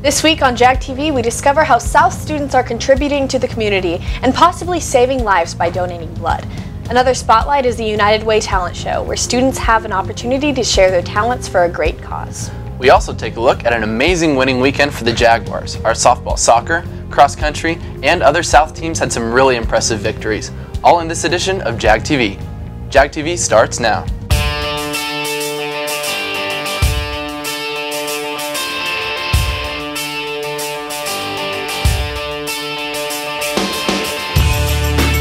This week on Jag TV, we discover how South students are contributing to the community and possibly saving lives by donating blood. Another spotlight is the United Way Talent Show, where students have an opportunity to share their talents for a great cause. We also take a look at an amazing winning weekend for the Jaguars. Our softball, soccer, cross country, and other South teams had some really impressive victories, all in this edition of Jag TV. Jag TV starts now.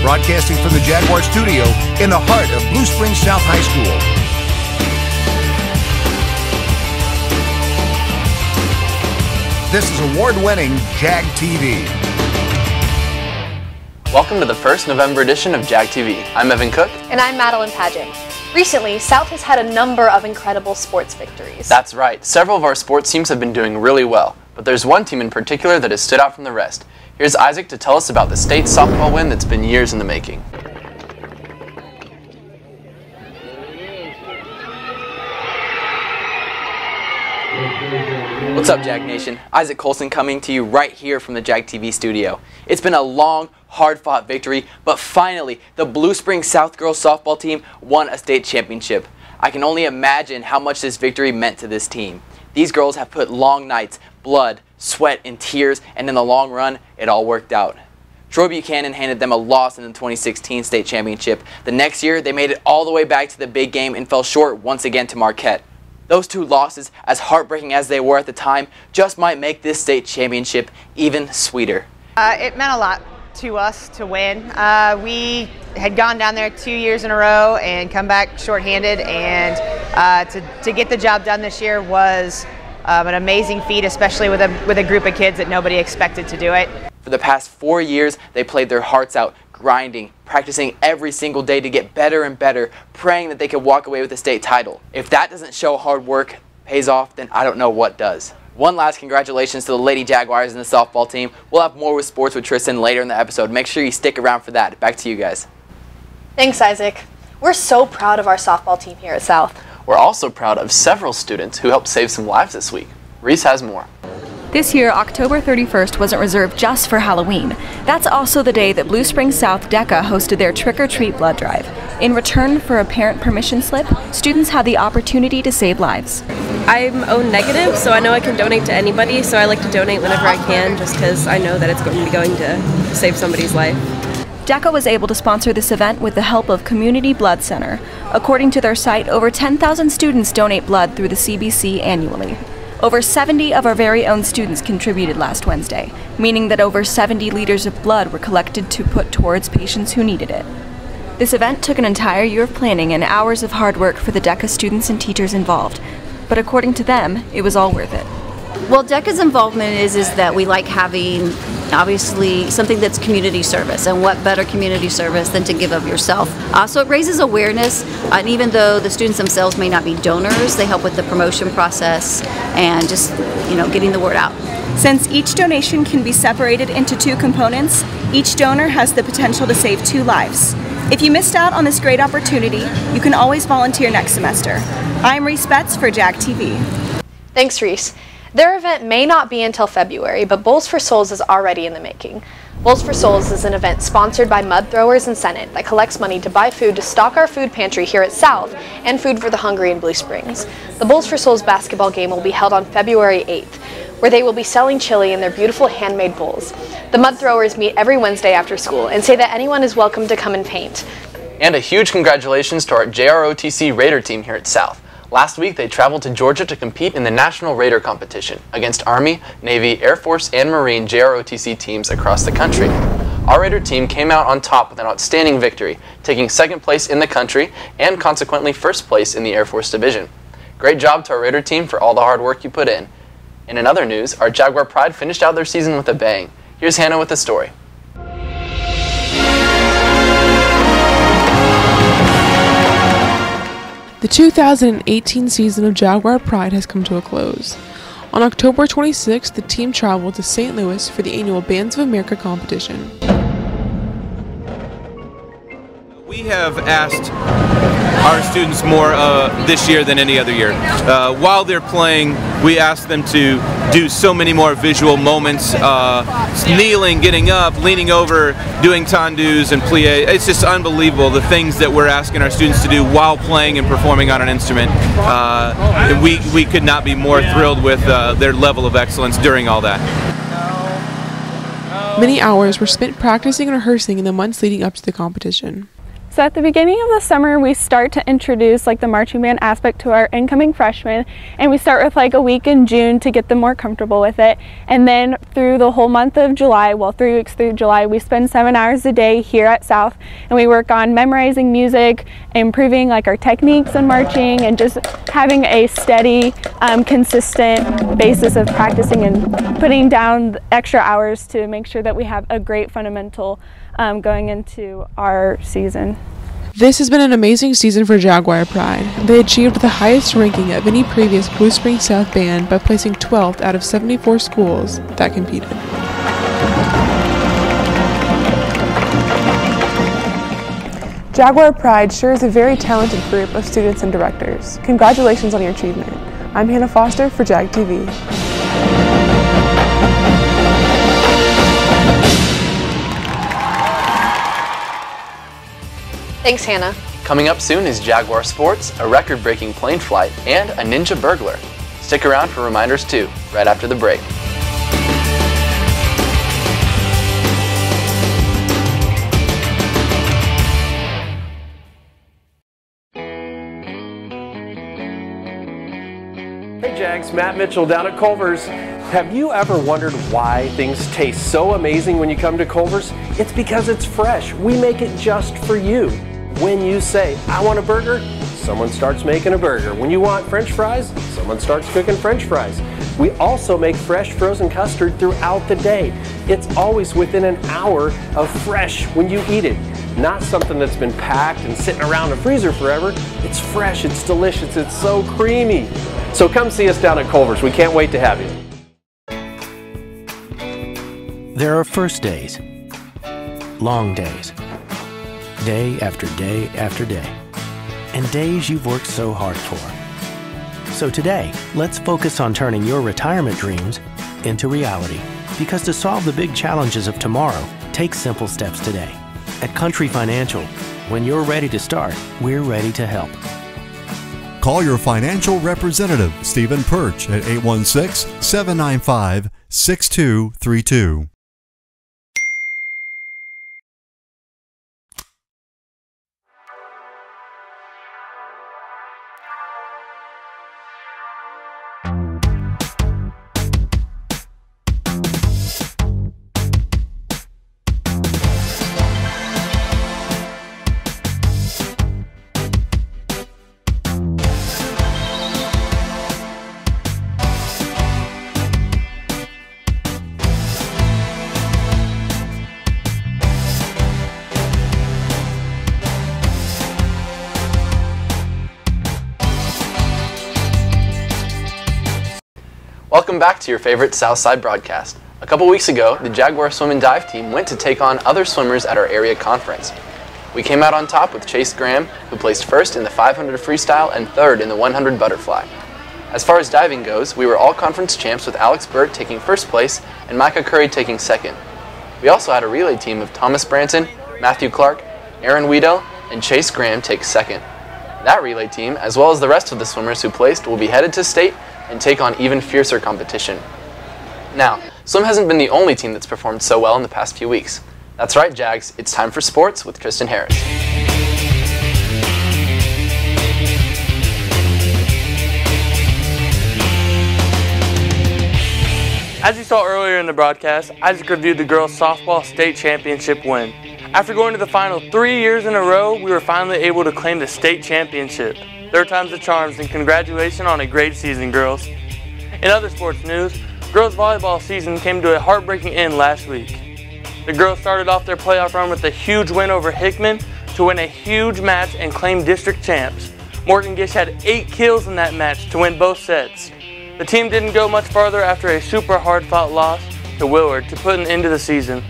Broadcasting from the Jaguar studio in the heart of Blue Springs South High School. This is award-winning Jag TV. Welcome to the first November edition of Jag TV. I'm Evan Cook. And I'm Madeline Paget. Recently, South has had a number of incredible sports victories. That's right. Several of our sports teams have been doing really well, but there's one team in particular that has stood out from the rest. Here's Isaac to tell us about the state softball win that's been years in the making. What's up, Jag Nation? Isaac Colson coming to you right here from the Jag TV studio. It's been a long, hard-fought victory, but finally, the Blue Springs South girls softball team won a state championship. I can only imagine how much this victory meant to this team. These girls have put long nights, blood, sweat, and tears, and in the long run, it all worked out. Troy Buchanan handed them a loss in the 2016 state championship. The next year, they made it all the way back to the big game and fell short once again to Marquette. Those two losses, as heartbreaking as they were at the time, just might make this state championship even sweeter. It meant a lot to us to win. We had gone down there 2 years in a row and come back shorthanded, and to get the job done this year was an amazing feat, especially with a group of kids that nobody expected to do it. For the past 4 years, they played their hearts out, grinding, practicing every single day to get better and better, praying that they could walk away with the state title. If that doesn't show hard work pays off, then I don't know what does. One last congratulations to the Lady Jaguars and the softball team. We'll have more with sports with Tristan later in the episode. Make sure you stick around for that. Back to you guys. Thanks, Isaac. We're so proud of our softball team here at South. We're also proud of several students who helped save some lives this week. Reese has more. This year, October 31st wasn't reserved just for Halloween. That's also the day that Blue Springs South DECA hosted their trick-or-treat blood drive. In return for a parent permission slip, students had the opportunity to save lives. I'm O negative, so I know I can donate to anybody, so I like to donate whenever I can, just because I know that it's going to be going to save somebody's life. DECA was able to sponsor this event with the help of Community Blood Center. According to their site, over 10,000 students donate blood through the CBC annually. Over 70 of our very own students contributed last Wednesday, meaning that over 70 liters of blood were collected to put towards patients who needed it. This event took an entire year of planning and hours of hard work for the DECA students and teachers involved, but according to them, it was all worth it. Well, DECA's involvement is that we like having, obviously, something that's community service, and what better community service than to give of yourself. So it raises awareness, and even though the students themselves may not be donors, they help with the promotion process and just, getting the word out. Since each donation can be separated into two components, each donor has the potential to save 2 lives. If you missed out on this great opportunity, you can always volunteer next semester. I'm Reese Betts for Jag TV. Thanks, Reese. Their event may not be until February, but Bowls for Souls is already in the making. Bowls for Souls is an event sponsored by Mud Throwers and Senate that collects money to buy food to stock our food pantry here at South and food for the hungry in Blue Springs. The Bowls for Souls basketball game will be held on February 8th, where they will be selling chili in their beautiful handmade bowls. The Mud Throwers meet every Wednesday after school and say that anyone is welcome to come and paint. And a huge congratulations to our JROTC Raider team here at South. Last week, they traveled to Georgia to compete in the National Raider Competition against Army, Navy, Air Force, and Marine JROTC teams across the country. Our Raider team came out on top with an outstanding victory, taking 2nd place in the country and consequently 1st place in the Air Force Division. Great job to our Raider team for all the hard work you put in. In other news, our Jaguar Pride finished out their season with a bang. Here's Hannah with the story. The 2018 season of Jaguar Pride has come to a close. On October 26th, the team traveled to St. Louis for the annual Bands of America competition. We have asked our students more this year than any other year. While they're playing, we ask them to do so many more visual moments, kneeling, getting up, leaning over, doing tendus and pliés. It's just unbelievable the things that we're asking our students to do while playing and performing on an instrument. We could not be more thrilled with their level of excellence during all that. Many hours were spent practicing and rehearsing in the months leading up to the competition. So at the beginning of the summer, we start to introduce like the marching band aspect to our incoming freshmen, and we start with like a week in June to get them more comfortable with it. And then through the whole month of July, well, 3 weeks through July, we spend 7 hours a day here at South, and we work on memorizing music, improving like our techniques in marching, and just having a steady, consistent basis of practicing and putting down extra hours to make sure that we have a great fundamental going into our season. This has been an amazing season for Jaguar Pride. They achieved the highest ranking of any previous Blue Springs South band by placing 12th out of 74 schools that competed. Jaguar Pride sure is a very talented group of students and directors. Congratulations on your achievement. I'm Hannah Foster for Jag TV. Thanks, Hannah. Coming up soon is Jaguar Sports, a record-breaking plane flight, and a ninja burglar. Stick around for reminders too, right after the break. Hey Jags, Matt Mitchell down at Culver's. Have you ever wondered why things taste so amazing when you come to Culver's? It's because it's fresh. We make it just for you. When you say, I want a burger, someone starts making a burger. When you want French fries, someone starts cooking French fries. We also make fresh frozen custard throughout the day. It's always within an hour of fresh when you eat it. Not something that's been packed and sitting around the freezer forever. It's fresh, it's delicious, it's so creamy. So come see us down at Culver's. We can't wait to have you. There are first days, long days, day after day after day, and days you've worked so hard for. So today, let's focus on turning your retirement dreams into reality. Because to solve the big challenges of tomorrow, take simple steps today. At Country Financial, when you're ready to start, we're ready to help. Call your financial representative, Stephen Perch, at 816-795-6232. Welcome back to your favorite Southside broadcast. A couple weeks ago, the Jaguar swim and dive team went to take on other swimmers at our area conference. We came out on top with Chase Graham, who placed first in the 500 freestyle and third in the 100 butterfly. As far as diving goes, we were all conference champs with Alex Burt taking first place and Micah Curry taking second. We also had a relay team of Thomas Branson, Matthew Clark, Aaron Weedell, and Chase Graham take second. That relay team, as well as the rest of the swimmers who placed, will be headed to state and take on even fiercer competition. Now, swim hasn't been the only team that's performed so well in the past few weeks. That's right, Jags, it's time for sports with Tristan Harris. As you saw earlier in the broadcast, Isaac reviewed the girls' softball state championship win. After going to the final 3 years in a row, we were finally able to claim the state championship. Third time's the charms, and congratulations on a great season, girls. In other sports news, girls' volleyball season came to a heartbreaking end last week. The girls started off their playoff run with a huge win over Hickman to win a huge match and claim district champs. Morgan Gish had 8 kills in that match to win both sets. The team didn't go much farther after a super hard-fought loss to Willard to put an end to the season.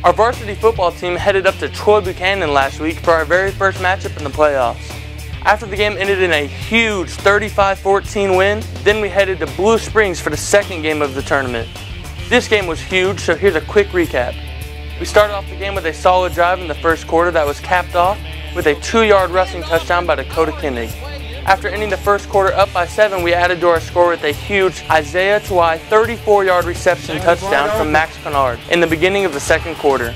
Our varsity football team headed up to Troy Buchanan last week for our very first matchup in the playoffs. After the game ended in a huge 35-14 win, then we headed to Blue Springs for the second game of the tournament. This game was huge, so here's a quick recap. We started off the game with a solid drive in the first quarter that was capped off with a 2-yard rushing touchdown by Dakota Koenig. After ending the first quarter up by 7, we added to our score with a huge Isaiah Tuai 34-yard reception touchdown from Max Kennard in the beginning of the second quarter.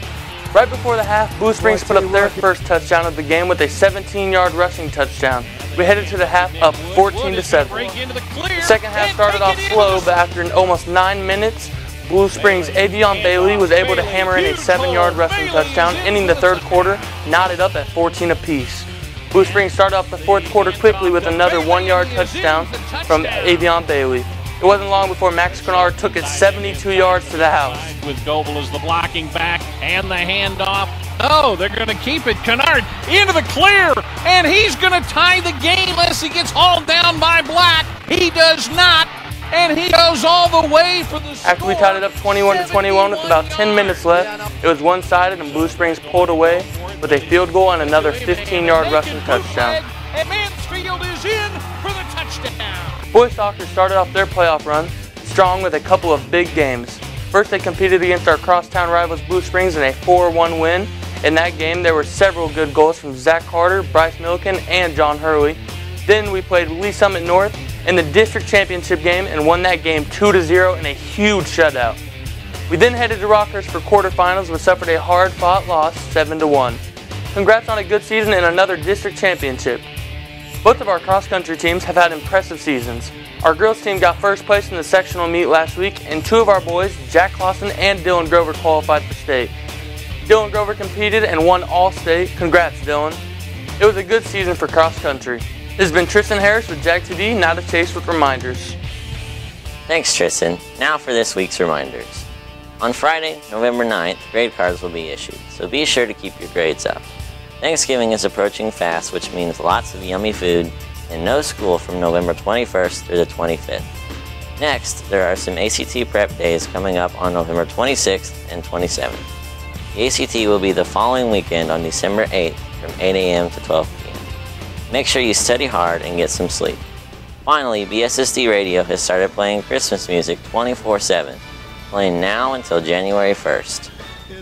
Right before the half, Blue Springs put up their first touchdown of the game with a 17-yard rushing touchdown. We headed to the half up 14-7. The second half started off slow, but after almost 9 minutes, Blue Springs' Avion Bailey was able to hammer in a 7-yard rushing touchdown, ending the third quarter knotted up at 14 apiece. Blue Springs started off the fourth quarter quickly with another 1-yard touchdown from Avion Bailey. It wasn't long before Max Kennard took it 72 yards to the house. With Goebel as the blocking back and the handoff. Oh, they're going to keep it. Kennard into the clear, and he's going to tie the game as he gets hauled down by Black. He does not, and he goes all the way for the score. After we tied it up 21-21 with about 10 minutes left, it was one-sided and Blue Springs pulled away with a field goal and another 15-yard rushing touchdown. And Mansfield is in for the touchdown. Boys soccer started off their playoff run strong with a couple of big games. First, they competed against our crosstown rivals Blue Springs in a 4-1 win. In that game, there were several good goals from Zach Carter, Bryce Milliken, and John Hurley. Then we played Lee Summit North in the district championship game and won that game 2-0 in a huge shutout. We then headed to Rockhurst for quarterfinals but suffered a hard-fought loss 7-1. Congrats on a good season and another district championship. Both of our cross-country teams have had impressive seasons. Our girls team got first place in the sectional meet last week, and 2 of our boys, Jack Clausen and Dylan Grover, qualified for state. Dylan Grover competed and won all-state. Congrats, Dylan. It was a good season for cross-country. This has been Tristan Harris with Jag TV, now to Chase with reminders. Thanks, Tristan. Now for this week's reminders. On Friday, November 9th, grade cards will be issued, so be sure to keep your grades up. Thanksgiving is approaching fast, which means lots of yummy food and no school from November 21st through the 25th. Next, there are some ACT prep days coming up on November 26th and 27th. The ACT will be the following weekend on December 8th from 8 a.m. to 12 p.m. Make sure you study hard and get some sleep. Finally, BSSD Radio has started playing Christmas music 24/7, playing now until January 1st.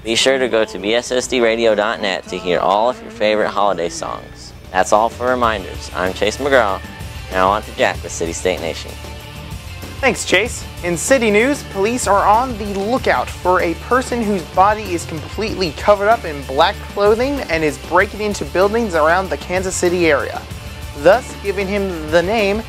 Be sure to go to bssdradio.net to hear all of your favorite holiday songs. That's all for reminders. I'm Chase McGraw. Now on to Jack with City State Nation. Thanks, Chase. In city news, police are on the lookout for a person whose body is completely covered up in black clothing and is breaking into buildings around the Kansas City area, thus giving him the name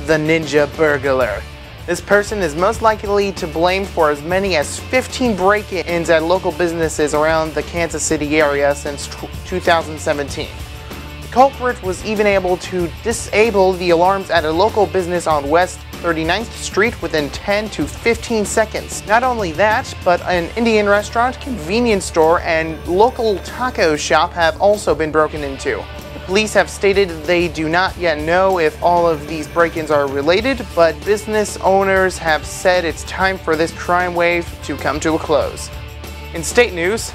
the Ninja Burglar. This person is most likely to blame for as many as 15 break-ins at local businesses around the Kansas City area since 2017. The culprit was even able to disable the alarms at a local business on West 39th Street within 10 to 15 seconds. Not only that, but an Indian restaurant, convenience store, and local taco shop have also been broken into. Police have stated they do not yet know if all of these break-ins are related, but business owners have said it's time for this crime wave to come to a close. In state news,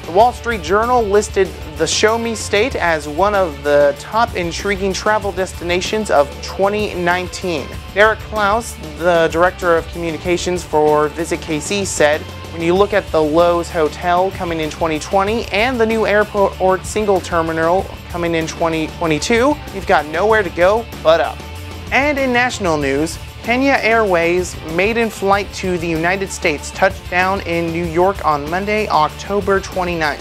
the Wall Street Journal listed the Show Me State as one of the top intriguing travel destinations of 2019. Derek Klaus, the director of communications for Visit KC, said, "When you look at the Lowe's Hotel coming in 2020 and the new airport single terminal coming in 2022, you've got nowhere to go but up." And in national news, Kenya Airways' maiden flight to the United States touched down in New York on Monday, October 29th.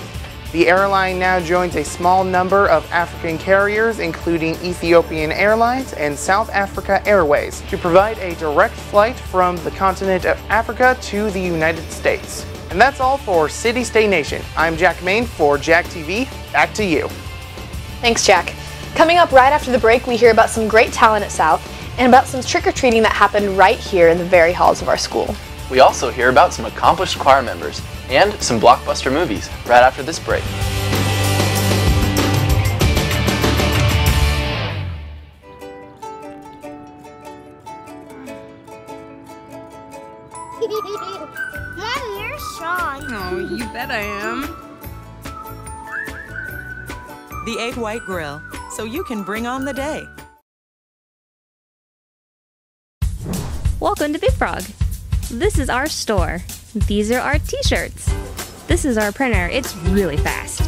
The airline now joins a small number of African carriers, including Ethiopian Airlines and South Africa Airways, to provide a direct flight from the continent of Africa to the United States. And that's all for City State Nation. I'm Jack Main for Jag TV. Back to you. Thanks, Jack. Coming up right after the break, we hear about some great talent at South and about some trick-or-treating that happened right here in the very halls of our school. We also hear about some accomplished choir members and some blockbuster movies right after this break. Mom, you're strong. Oh, you bet I am. The Egg White Grill, so you can bring on the day. Welcome to Big Frog. This is our store. These are our t-shirts. This is our printer. It's really fast.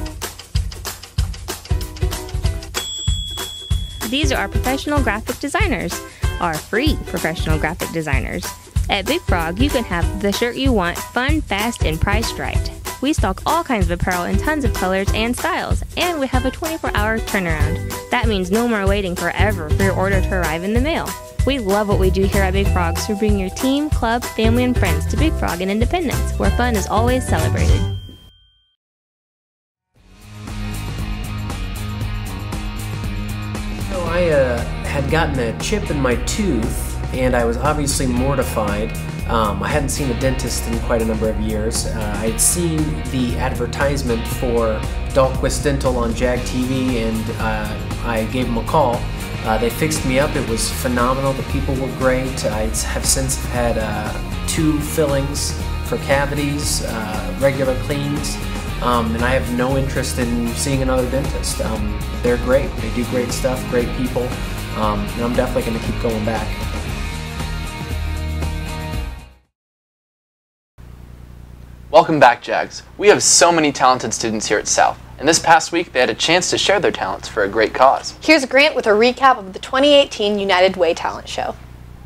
These are our professional graphic designers, our free professional graphic designers. At Big Frog, you can have the shirt you want, fun, fast, and priced right. We stock all kinds of apparel in tons of colors and styles, and we have a 24-hour turnaround. That means no more waiting forever for your order to arrive in the mail. We love what we do here at Big Frog, so bring your team, club, family, and friends to Big Frog in Independence, where fun is always celebrated. So I had gotten a chip in my tooth, and I was obviously mortified. I hadn't seen a dentist in quite a number of years. I had seen the advertisement for Dahlquist Dental on Jag TV, and I gave them a call. They fixed me up. It was phenomenal. The people were great. I have since had 2 fillings for cavities, regular cleans, and I have no interest in seeing another dentist. They're great. They do great stuff, great people, and I'm definitely going to keep going back. Welcome back, Jags. We have so many talented students here at South, and this past week they had a chance to share their talents for a great cause. Here's Grant with a recap of the 2018 United Way Talent Show.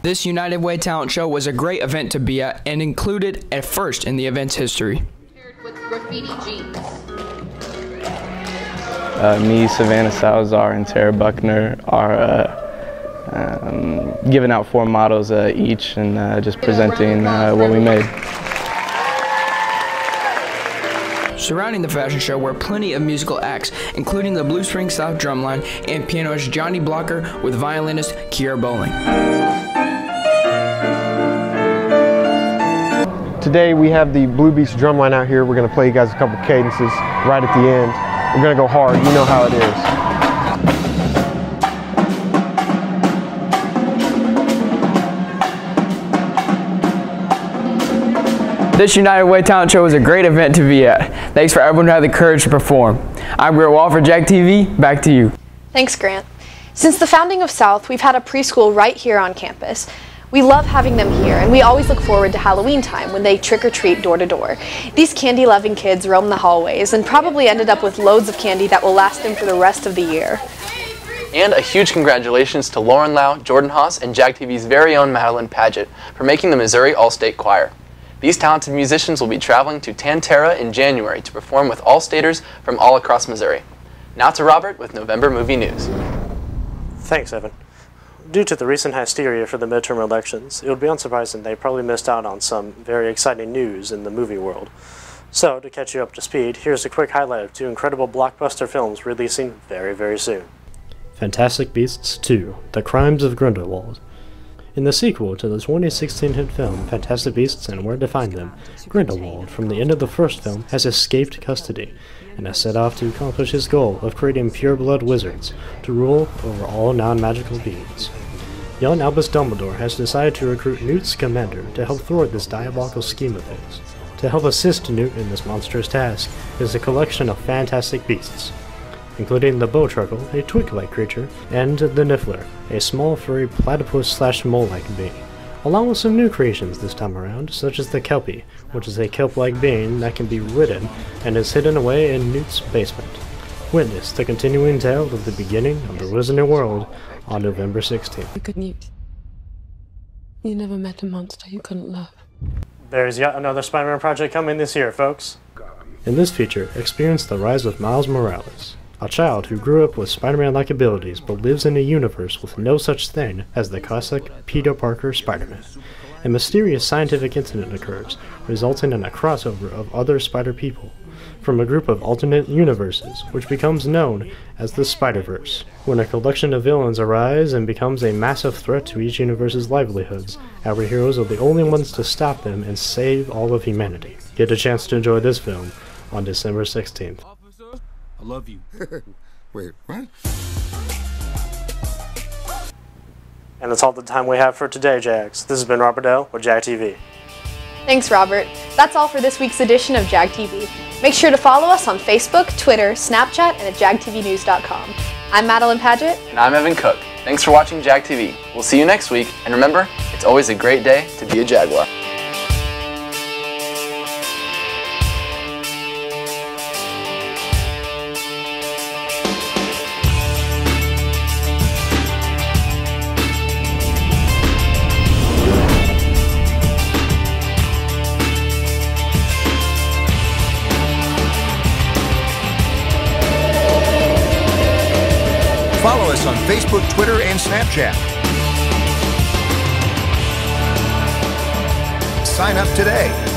This United Way Talent Show was a great event to be at and included a first in the event's history. With graffiti jeans. Me, Savannah Salazar, and Tara Buckner are giving out 4 models each and just presenting what we made. Surrounding the fashion show were plenty of musical acts, including the Blue Spring South Drumline and pianist Johnny Blocker with violinist Kiera Bowling. Today we have the Blue Beast Drumline out here. We're going to play you guys a couple cadences right at the end. We're going to go hard. You know how it is. This United Way Talent Show was a great event to be at. Thanks for everyone who had the courage to perform. I'm Grant Wall for Jag TV. Back to you. Thanks, Grant. Since the founding of South, we've had a preschool right here on campus. We love having them here, and we always look forward to Halloween time when they trick-or-treat door to door. These candy-loving kids roam the hallways and probably ended up with loads of candy that will last them for the rest of the year. And a huge congratulations to Lauren Lau, Jordan Haas, and Jag TV's very own Madeline Paget for making the Missouri All-State Choir. These talented musicians will be traveling to Tantera in January to perform with All-Staters from all across Missouri. Now to Robert with November Movie News. Thanks, Evan. Due to the recent hysteria for the midterm elections, it would be unsurprising they probably missed out on some very exciting news in the movie world. So, to catch you up to speed, here's a quick highlight of 2 incredible blockbuster films releasing very, very soon. Fantastic Beasts 2: The Crimes of Grindelwald. In the sequel to the 2016 hit film Fantastic Beasts and Where to Find Them, Grindelwald, from the end of the first film, has escaped custody and has set off to accomplish his goal of creating pure-blood wizards to rule over all non-magical beings. Young Albus Dumbledore has decided to recruit Newt Scamander to help thwart this diabolical scheme of his. To help assist Newt in this monstrous task is a collection of fantastic beasts, including the Bowtruckle, a twig-like creature, and the Niffler, a small furry platypus/mole-like being, along with some new creations this time around, such as the Kelpie, which is a kelp-like being that can be ridden and is hidden away in Newt's basement. Witness the continuing tale of the beginning of the Wizarding World on November 16th. Good Newt. You never met a monster you couldn't love. There's yet another Spider-Man project coming this year, folks. In this feature, experience the rise of Miles Morales, a child who grew up with Spider-Man-like abilities but lives in a universe with no such thing as the classic Peter Parker Spider-Man. A mysterious scientific incident occurs, resulting in a crossover of other Spider-People from a group of alternate universes, which becomes known as the Spider-Verse. When a collection of villains arise and becomes a massive threat to each universe's livelihoods, our heroes are the only ones to stop them and save all of humanity. Get a chance to enjoy this film on December 16th. I love you. Wait, what? And that's all the time we have for today, Jags. This has been Robert L. with Jag TV. Thanks, Robert. That's all for this week's edition of Jag TV. Make sure to follow us on Facebook, Twitter, Snapchat, and at jagtvnews.com. I'm Madeline Paget. And I'm Evan Cook. Thanks for watching Jag TV. We'll see you next week, and remember, it's always a great day to be a Jaguar. Follow us on Facebook, Twitter, and Snapchat. Sign up today.